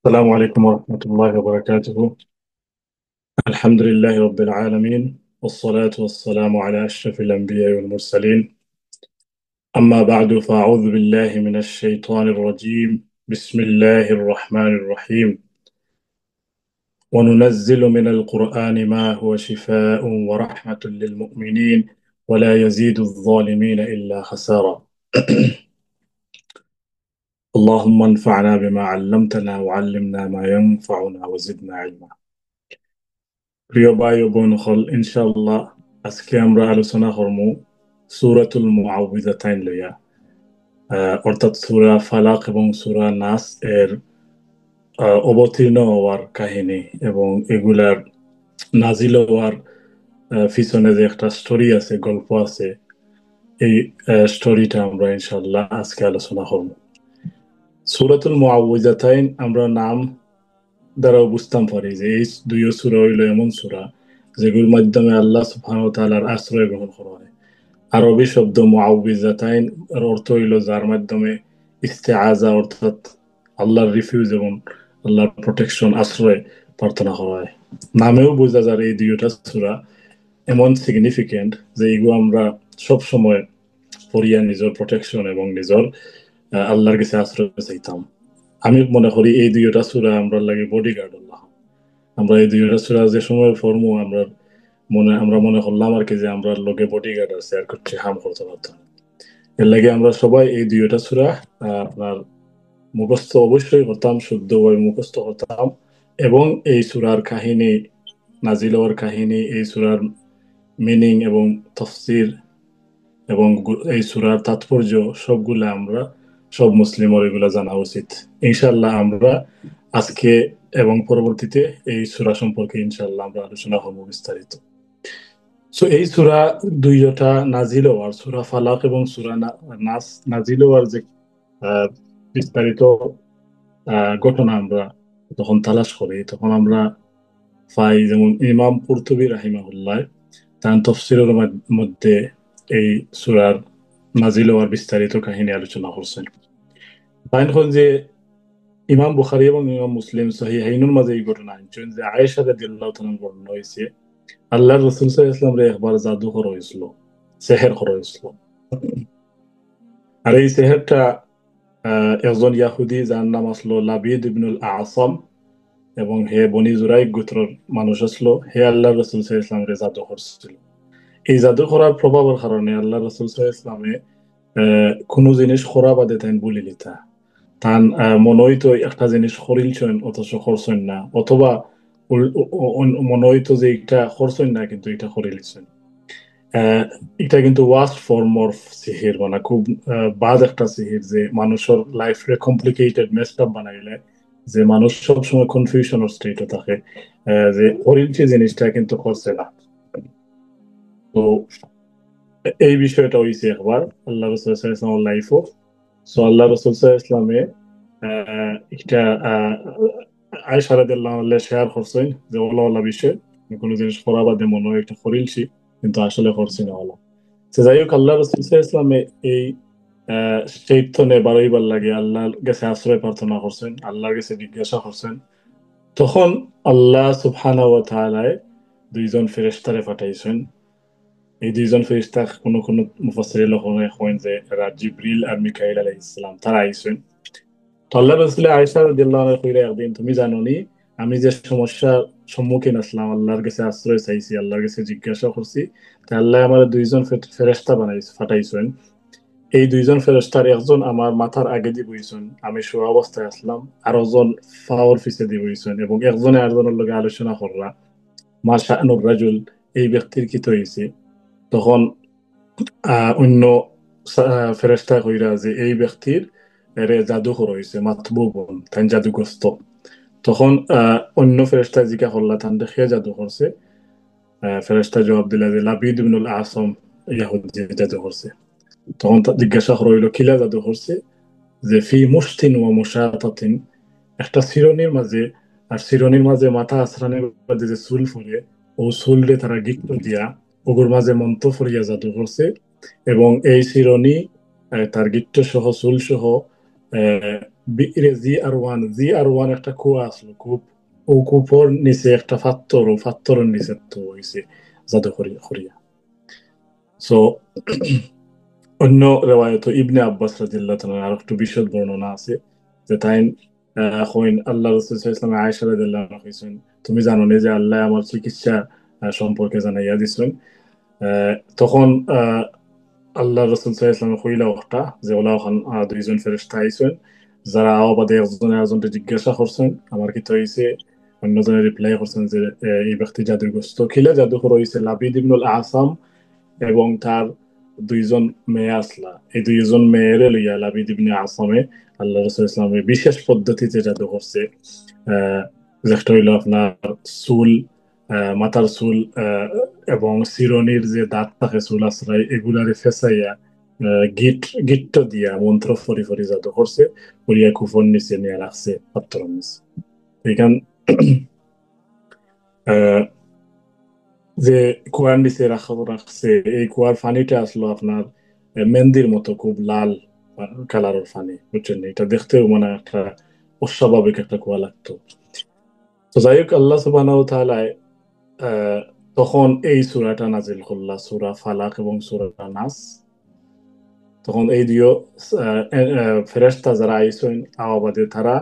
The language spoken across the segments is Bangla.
السلام عليكم ورحمة الله وبركاته. الحمد لله رب العالمين، والصلاة والسلام على أشرف الأنبياء والمرسلين. أما بعد، فأعوذ بالله من الشيطان الرجيم. بسم الله الرحمن الرحيم. وننزل من القرآن ما هو شفاء ورحمة للمؤمنين ولا يزيد الظالمين إلا خسارا. اللهم انفعنا بما علمتنا وعلمنا ما ينفعنا وزدنا علما। প্রিয় ভাই ও বোন হল, ইনশাআল্লাহ আজকে আমরা আলোচনা করব সূরাতুল মুআউযিজাতাইন লইয়া, অর্থাৎ সূরা ফালাক এবং সূরা নাস এর অবতীর্ণ হওয়ার কাহিনী এবং এগুলার নাজিল হওয়ার পিছনে যে একটা স্টোরি আছে, গল্প আছে, এই স্টোরিটা আমরা ইনশাআল্লাহ আজকে আলোচনা করব। সূরাতুল মুআউযিজাতাইন আমরা নাম দ্বারাও বুঝতাম পারি যে এই দুই সূরা হইল এমন সূরা যেগুলোর মাধ্যমে আল্লাহ সুবহানাহু ওয়া তাআলার আশ্রয় গ্রহণ করা হয়। আরবি শব্দ মুআউযিজাতাইন এর অর্থ হইল যার মাধ্যমে ইস্তেআযা অর্থাৎ আল্লাহর রিফিউজ এবং আল্লাহর প্রোটেকশন, আশ্রয় প্রার্থনা করা হয়। নামেও বোঝা যায় এই দুইটা সূরা এমন সিগনিফিকেন্ট যে এগুলো আমরা সব সময় পড়িয়া নিজের প্রোটেকশন এবং নিজের আল্লাহর কাছে আশ্রয় চাইতাম। আমি মনে করি এই দুইটা সূরা আমরা লাগে বডিগার্ড আল্লাহ। আমরা এই দুইটা সূরা যে সময় পড়বো আমরা মনে করলাম আর কি যে আমরা লোকে বডিগার্ড আছে আর কিছু হার্ম করতে পারতাম। এর লাগে আমরা সবাই এই দুইটা সূরা আপনার মুখস্থ অবশ্যই করতাম, শুদ্ধভাবে মুখস্থ করতাম, এবং এই সূরার কাহিনী, নাজিল হওয়ার কাহিনী, এই সূরার মিনিং এবং তাফসীর এবং এই সূরার তাৎপর্য সবগুলা আমরা সব মুসলিমের এগুলা জানা উচিত। ইনশাআল্লাহ আমরা আজকে এবং পরবর্তীতে এই সূরা সম্পর্কে ইনশাআল্লাহ আমরা আলোচনা করব বিস্তারিত। সো এই সূরা দুইটা নাজিল হওয়ার, সূরা ফালাক এবং সূরা নাস নাজিল হওয়ার যে আহ, বিস্তারিত ঘটনা আমরা তখন তালাশ করি, তখন আমরা পাই যেমন ইমাম কুরতুবী রাহিমাহুল্লাহ তার তাফসীরের মধ্যে এই সূরার নাজিল হওয়ার বিস্তারিত কাহিনী আলোচনা করছেন। তাই হল যে ইমাম বুখারী এবং ইমাম মুসলিম সহিহাইনের মাঝে এই ঘটনা আনছেন যে আয়েশা রাদিয়াল্লাহু তাআলা বর্ণনা হয়েছে আল্লাহর রাসূল সাল্লাল্লাহু আলাইহি ওয়াসাল্লাম রে একবার জাদু করা হয়েছিল, সেহের করা হয়েছিল। আর এই সেহেরটা একজন ইয়াহুদি যার নাম আসলো লাবিদ ইবনুল আসাম, এবং হে বনি জুরাইক গোত্রের মানুষ আসলো, হে আল্লাহ রসুল সাল্লাল্লাহু আলাইহি ওয়াসাল্লাম রে জাদু করছিল। এই জাদু করার প্রভাবের কারণে আল্লাহ রসুল সাল্লাল্লাহু আলাইহি ওয়াসাল্লামে কোনো জিনিস খরা বাদে তাই বলি লিতা তান মনে হইতো একটা জিনিস করিলছেন অথচ করছেন না, অথবা মনে হইতো যে এটা করছেন না কিন্তু এটা করিলছেন। আহ, এটা কিন্তু ওয়ার্স্ট ফর্ম অফ সিহির, মানে খুব বাদ একটা সিহির যে মানুষের লাইফ রে কমপ্লিকেটেড মেসড আপ বানাইলে, যে মানুষ সবসময় কনফিউশনের স্টেটে থাকে, যে অরিজিন জিনিসটা কিন্তু করছে না। তো এই বিষয়টা হয়েছে একবার আল্লাহ রসুল ইসলামের লাইফও। সো আল্লাহ রসুল ইসলামে এটা আয়েশা রাদিয়াল্লাহু আনহা শেয়ার করছেন যে ওলা ওলা বিষয় কোনো জিনিস করা বাদে মনে হয় একটা করিলছি কিন্তু আসলে করছি না ওলা। তো যাই হোক, আল্লাহ রসুল ইসলামে এই চৈতন্যে বারোইবার লাগে আল্লাহর কাছে আশ্রয় প্রার্থনা করছেন, আল্লাহর কাছে জিজ্ঞাসা করছেন। তখন আল্লাহ সুবহানাহু ওয়া তাআলা দুইজন ফেরেশতারে পাঠাইছেন। এই দুইজন ফেরেশতা কোন কোন মুফাসসিরিন লোকনে কইন যে এরা জিবরিল আর মিকাইল আলাইহিস সালাম, তারা আইছেন। তো আল্লাহ রাসূল আয়েশা রাদিয়াল্লাহু আনহা কইরা একদিন, তুমি জানো নি আমি যে সমস্যার সম্মুখীন আসলাম, আল্লাহর কাছে আশ্রয় চাইছি, আল্লাহর কাছে জিজ্ঞাসা করছি, তা আল্লাহ আমার দুইজন ফেরেশতা পাঠাইছেন। এই দুইজন ফেরেশতার একজন আমার মাথার আগে দিয়ে বইছেন, আমি শোয়া অবস্থায় আসলাম, আর একজন ফাওয়ার পিছে দিয়ে বইছেন, এবং একজনে আরেকজনের লগে আলোচনা করলা মা শাআনুর রাজুল, এই ব্যক্তির কি হয়েছে। তখন অন্য ফেরেশতা কইরা যে এই ব্যক্তির এরে জাদু করা হয়েছে, মাতবুবন, তাই জাদুগ্রস্ত। তখন অন্য ফেরেশতা জিজ্ঞাসা করলা তান দেখিয়া জাদু করছে। ফেরেশতা জবাব দিলা যে লাবিদ ইবনুল আসম ইয়াহুদি জাদু করছে। তখন জিজ্ঞাসা করা হইল কিলা জাদু করছে, যে ফি মুশতিন ওয়া মুশাতাতিন, একটা চিরনির মাঝে, আর চিরনির মাঝে মাথা আছরানের বাদে যে চুল ফুলে, ও চুল রে তারা গিট্ট দিয়া ওগুর মাঝে মন্ত্র ফরিয়া জাদু করছে, এবং এই চিরনি তার গিট্ট সহ চুল সহ বিরে জি আর ওয়ান একটা কুয়া আসলো, কূপ। ও কূপর নিচে একটা পাথর, ও পাথরের নিচে তো হইছে জাদুঘরি করিয়া। সো অন্য রেওয়ায়ত ইবনে আব্বাস রাদিয়াল্লাহু তাআলা আর একটু বিশদ বর্ণনা আছে, যে তাই কইন আল্লাহ রাসূল সাল্লাল্লাহু আলাইহি ওয়াসাল্লাম আয়েশা রাদিয়াল্লাহু আনহা কইছেন, তুমি জানো না যে আল্লাহ আমার চিকিৎসা সম্পর্কে জানাইয়া দিছেন। তখন আল্লাহ রাসূল সাল্লাল্লাহু আলাইহি ওয়াসাল্লাম কইলা ওটা যে ওলা ওখান দুইজন ফেরেশতা আইছেন, যারা আওবাদে একজনে আরেকজনকে জিজ্ঞাসা করছেন আমার কি হইছে। অন্যজনে রিপ্লাই করছেন যে এই ব্যক্তি জাদুগ্রস্ত। খিলা জাদুকর হইছে লাবিদ ইবনুল আসাম এবং তার দুইজন মেয়ে আসলা। এই দুইজন মেয়েরে লইয়া লাবিদ ইবনে আসামে আল্লাহ রাসূল ইসলামের বিশেষ পদ্ধতিতে জাদু করছে। আহ যেটা হইল আপনার চুল, মাথার চুল এবং চিরনির যে দাঁত থাকে চুল আশ্রয় এগুলারে ফেসাইয়া গিট গিট্ট দিয়া মন্ত্র ফরি ফরি জাদু করছে, করিয়া কুফর নিচে নিয়ে রাখছে পাত্তর নিচে। এখান আহ, যে কুয়ার নিচে রাখছে, এই কুয়ার পানিটা আসলো আপনার মেহেন্দির মতো খুব লাল কালারের পানি, বুঝছেন? এটা দেখতেও মানে একটা অস্বাভাবিক একটা কুয়া লাগতো। তো যাই হোক, আল্লাহ সুবহানাহু ওয়া তাআলা আহ, তখন এই সূরাটা নাজিল করলা, সূরা ফালাক এবং সূরা নাস। তখন এই দুইও ফেরেশতা যারা আইসেন আওয়াবাদে, তারা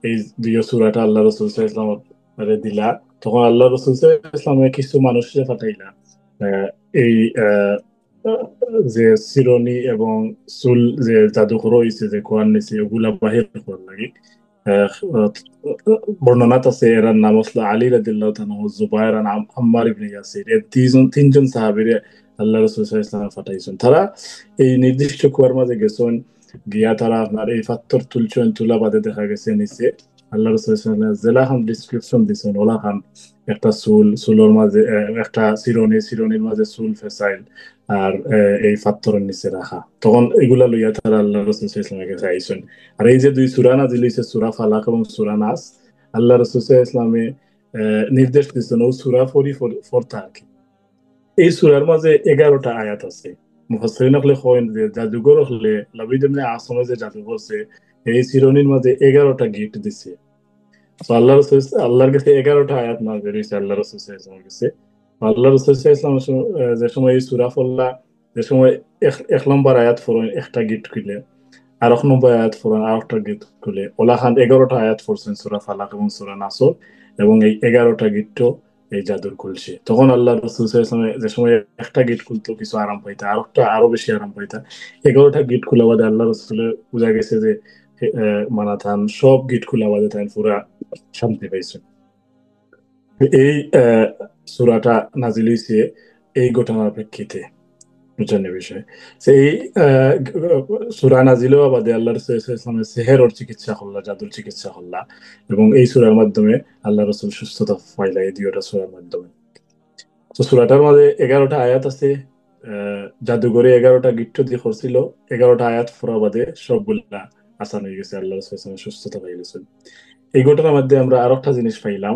এই দুইও সূরাটা আল্লাহ রাসূল সাল্লাল্লাহু আলাইহি ওয়াসাল্লাম দিলা। তখন আল্লাহ রাসূল সাল্লাল্লাহু আলাইহি ওয়াসাল্লাম কিছু মানুষকে পাঠাইলা আহ, এই যে চিরনি এবং চুল যে জাদুঘর হয়েছে যে কোরআন নিচে ওগুলা বাহির করার লাগে। আহ, বর্ণনাত আছে এরার নাম হলো আলী রাদিয়াল্লাহু তাআলা, জুবায়ের, আর আম্মার ইবনে ইয়াসির। এই তিনজন সাহাবীরে আল্লাহ রাসূল সাল্লাল্লাহু আলাইহি ওয়াসাল্লাম পাঠাইছেন। তারা এই নির্দিষ্ট কুয়ার মাঝে গেছেন, গিয়া তারা আপনার এই পাথর তুলছেন, তুলা বাদে দেখা গেছে নিচে আল্লাহ রাসূল সাল্লাল্লাহু আলাইহি ওয়াসাল্লাম জেলা খান ডিসক্রিপশন দিছেন, ওলা খান একটা চুলের মাঝে একটা চিরনির মাঝে চুল ফেসাইল আর এই পাথরের নিচে রাখা। তখন এগুলা লইয়া তারা আল্লাহ রাসূল সাল্লাল্লাহু আলাইহি ওয়াসাল্লামের কাছে আইছেন। আর এই যে দুই সূরা নাজিল হইছে, সূরা ফালাক এবং সূরা নাস, আল্লাহ রাসূল সাল্লাল্লাহু আলাইহি ওয়াসাল্লামে নির্দেশ দিচ্ছেন ও সূরা পড়তে আর কি। এই সূরার মাঝে 11টা আয়াত আছে। মুফাসসিরিন হলে কইন যে জাদুঘর হলে লাবিদ ইবনে আসমে যে জাদু করছে, এই চিরনির মাঝে 11টা গিফট দিছে। তো আল্লাহর কাছে 11টা আয়াত নাযিল হইছে আল্লাহ রাসূল সাল্লাল্লাহু আলাইহি ওয়াসাল্লামের কাছে। আল্লাহ রাসূল সাল্লাল্লাহু আলাইহি ওয়াসাল্লাম যে সময় এই সূরা পড়লা, যে সময় এক নম্বর আয়াত পড়েন একটা গিফট খুলে, আর এক নম্বর আয়াত পড়েন আর একটা গিফট খুলে, ওলা খান 11টা আয়াত পড়ছেন সূরা ফালাক এবং সূরা নাসর, এবং এই 11টা গিফট এই জাদুর খুলছে। তখন আল্লাহ রাসূল সাল্লাল্লাহু আলাইহি ওয়াসাল্লাম যে সময় একটা গিট খুলতো কিছু আরাম পাইতা, আর একটা আরো বেশি আরাম পাইতা। 11টা গিট খোলা বাদে আল্লাহ রাসূলের বোঝা গেছে যে মানা থান সব গিট খোলা বাদে তাই পুরা শান্তি পাইছে। এই সূরাটা নাজিল হইছে এই ঘটনার প্রেক্ষিতে, বুঝছেন এই বিষয়ে। সেই সূরা নাজিল হওয়া বাদে আল্লাহ রাসূল সাল্লাল্লাহু আলাইহি ওয়াসাল্লাম সেহেরর চিকিৎসা করলা, জাদুর চিকিৎসা করলা, এবং এই সূরার মাধ্যমে আল্লাহ রাসূল সুস্থতা পাইলা এই দুইটা সূরার মাধ্যমে। তো সূরাটার মাঝে 11টা আয়াত আছে। জাদুঘরে 11টা গিট্ট দিয়ে করছিল, 11টা আয়াত পড়া বাদে সবগুলা আসান হয়ে গেছে, আল্লাহ রাসূল সাল্লাল্লাহু আলাইহি ওয়াসাল্লাম সুস্থতা পাই গেছেন। এই ঘটনার মধ্যে আমরা আরো একটা জিনিস পাইলাম,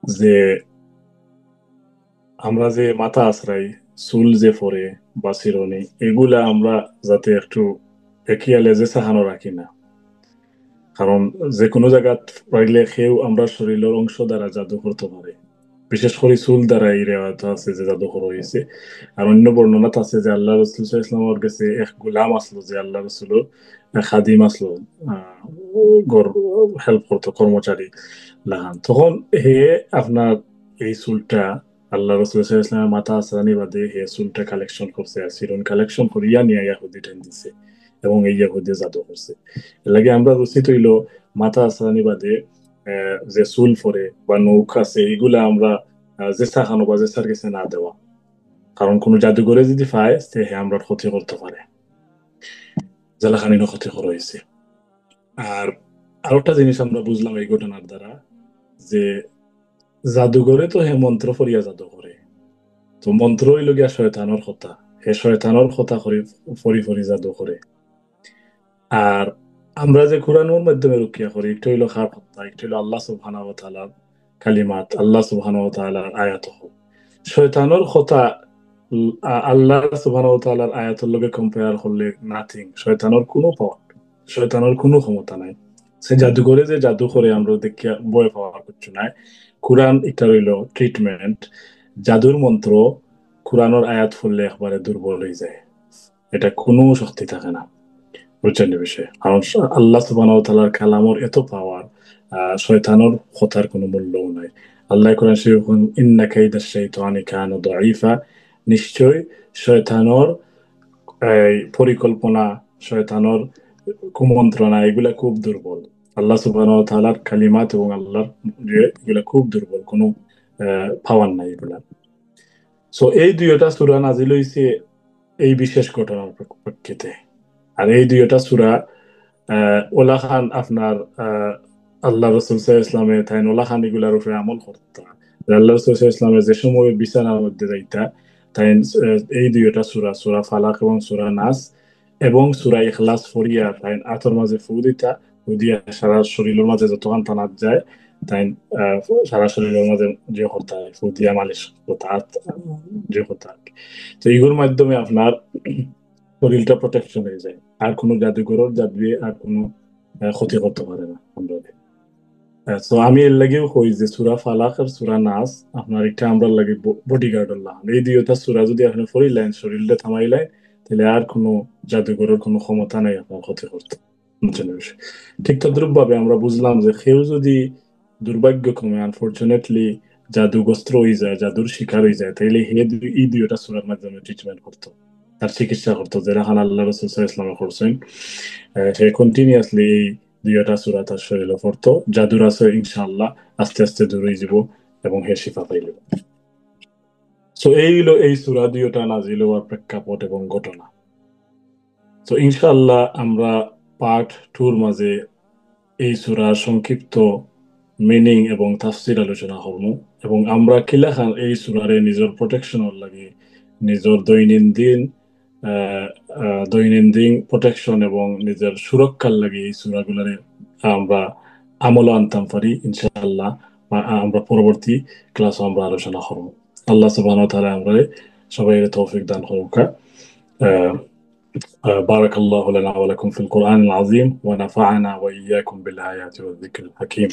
যে আমরা যে মাথা আছড়াই, চুল যে পরে বা চিরুনি, এগুলা আমরা যাতে একটু একিয়া লেজে চাহানো রাখি না। কারণ যে কোনো জায়গাত পাইলে সেও আমরা শরীরের অংশ দ্বারা জাদু করতে পারে। বিশেষ করে চুল দ্বারা এই রেওয়ায়ত আছে যে জাদু করা হয়েছে। আর অন্য বর্ণনাত আছে যে আল্লাহ রসুল সাল্লাল্লাহু আলাইহি ওয়াসাল্লামের কাছে এক গোলাম আসলো, যে আল্লাহ রসুলের খাদিম আসলো, হেল্প করতো, কর্মচারী লাগান। তখন হে আপনার এই চুলটা আল্লাহ রসুল সাল্লাল্লাহু আলাইহি ওয়াসাল্লামের মাথা আসরানি বাদে হে চুলটা কালেকশন করছে, আর চিরন কালেকশন করিয়া নিয়ে ইয়াহুদি টেন দিছে, এবং এই ইয়াহুদি জাদু করছে। এর লাগে আমরা রচিত হইল মাথা আসরানি বাদে যে চুল পরে বা নৌক আছে এগুলা আমরা জেসা খানো বা জেসার কাছে না দেওয়া। কারণ কোন জাদুঘরে যদি পায় সে আমরা ক্ষতি করতে পারে, জেলাখানিরও ক্ষতি করা হয়েছে। আর আরেকটা জিনিস আমরা বুঝলাম এই ঘটনার দ্বারা, যে জাদুঘরে তো হে মন্ত্র ফরিয়া জাদু করে, তো মন্ত্র হইল গিয়া শয়তানোর কথা, হে শয়তানোর কথা করি ফরি ফরি জাদু করে। আর আমরা যে কোরআনের মাধ্যমে রুকিয়া করি, একটা হইলো খার কথা, একটা হইলো আল্লাহ সুবহানাহু ওয়া তাআলার কালিমাত, আল্লাহ সুবহানাহু ওয়া তাআলার আয়াত। শয়তানোর কথা আল্লাহ সুবহানাহু ওয়া তাআলার আয়াতের লগে কম্পেয়ার করলে নাথিং, শয়তানোর কোনো পাওয়ার। শয়তানের কোনো ক্ষমতা নাই। সে জাদু করে যে জাদু করে আমরা দেখিয়া ভয় পাওয়ার কিছু নাই। কোরআন এটা রইল ট্রিটমেন্ট। জাদুর মন্ত্র কোরআনের আয়াত পড়লে একবারে দুর্বল হয়ে যায়, এটা কোনো শক্তি থাকে না। বুঝছেন এই বিষয়ে? কারণ আল্লাহ সুবহানাহু ওয়া তাআলার কালামর এত পাওয়ার, শয়তানের কথার কোনো মূল্যও নাই। আল্লাহ কোরআন শরীফে বলেন, ইন্না কাইদাশ শাইতানি কানা দাঈফা, নিশ্চয় শয়তানের এই পরিকল্পনা, শয়তানের কুমন্ত্রণা এগুলা খুব দুর্বল। আল্লাহ সুবহানাহু ওয়া তাআলার কালিমাত এবং আল্লাহর এগুলা খুব দুর্বল, কোনো পাওয়ার নাই এগুলা। সো এই দুইটা সূরা নাজিল হইছে এই বিশেষ ঘটনার প্রেক্ষিতে। আর এই দুইটা সূরা ওলা খান আপনার আল্লাহ রসুল সাল্লাল্লাহু আলাইহি ইসলামে তাই ওলা খান এগুলার উপরে আমল করতা। আল্লাহ রসুল সাল্লাল্লাহু আলাইহি ইসলামের যে সময় বিছানার মধ্যে যাইতা, তাই এই দুইটা সূরা, সূরা ফালাক এবং সূরা নাস এবং সূরা ইখলাস ফরিয়া তাই আতর মাঝে ফু দিতা, ফু দিয়া সারা শরীরের মাঝে যতক্ষণ টানাত যায় তাই আহ, সারা শরীরের মাঝে যে করতা ফু দিয়া মালিশ করতা, যে করতা আর কি। তো এগুলোর মাধ্যমে আপনার শরীরটা প্রোটেকশন হয়ে যায়, আর কোনো জাদুঘরের জাদুয়ে আর কোনো ক্ষতি করতে পারে না আমরা। তো আমি এর লাগেও কই যে সূরা ফালাক আর সূরা নাস আপনার একটা আমরা লাগে বডিগার্ড আল্লাহ, এই দুইটা সূরা যদি আপনি পড়িলেন শরীরটা থামাইলেন, তাহলে আর কোনো জাদুঘরের কোনো ক্ষমতা নাই আপনার ক্ষতি করতে। বুঝছেন এই বিষয়? ঠিক তদ্রুপ ভাবে আমরা বুঝলাম যে কেউ যদি দুর্ভাগ্যক্রমে আনফরচুনেটলি জাদুগ্রস্ত হয়ে যায়, জাদুর শিকার হয়ে যায়, তাইলে এই দুইটা সূরার মাধ্যমে ট্রিটমেন্ট করতো, তার চিকিৎসা করতো, যেটা খান আল্লাহ রাসূল সাল্লাল্লাহু আলাইহি ওয়াসাল্লাম করছেন। সে কন্টিনিউয়াসলি এই দুইটা সূরা তার শরীরে পড়তো, জাদুর আছে ইনশাআল্লাহ আস্তে আস্তে দূর হয়ে যাব এবং হে শিফা পাইল। সো এই হলো এই সূরা দুইটা নাজিল হওয়ার প্রেক্ষাপট এবং ঘটনা। তো ইনশাআল্লাহ আমরা পার্ট 2 এর মাঝে এই সূরার সংক্ষিপ্ত মিনিং এবং তাফসীর আলোচনা করব, এবং আমরা কিলাখান এই সূরারে নিজের প্রোটেকশনের লাগে, নিজের আহ, দৈনন্দিন প্রোটেকশন এবং নিজের সুরক্ষার লাগে এই সূরাগুলোরে আমরা আমল আনতাম পারি ইনশাআল্লাহ। আমরা পরবর্তী ক্লাসে আমরা আলোচনা করব। আল্লাহ সুবহানাহু ওয়া তাআলা আমরা সবাই তৌফিক দান করুক। بارك الله لنا ولكم في القرآن العظيم ونفعنا وإياكم بالآيات والذكر الحكيم.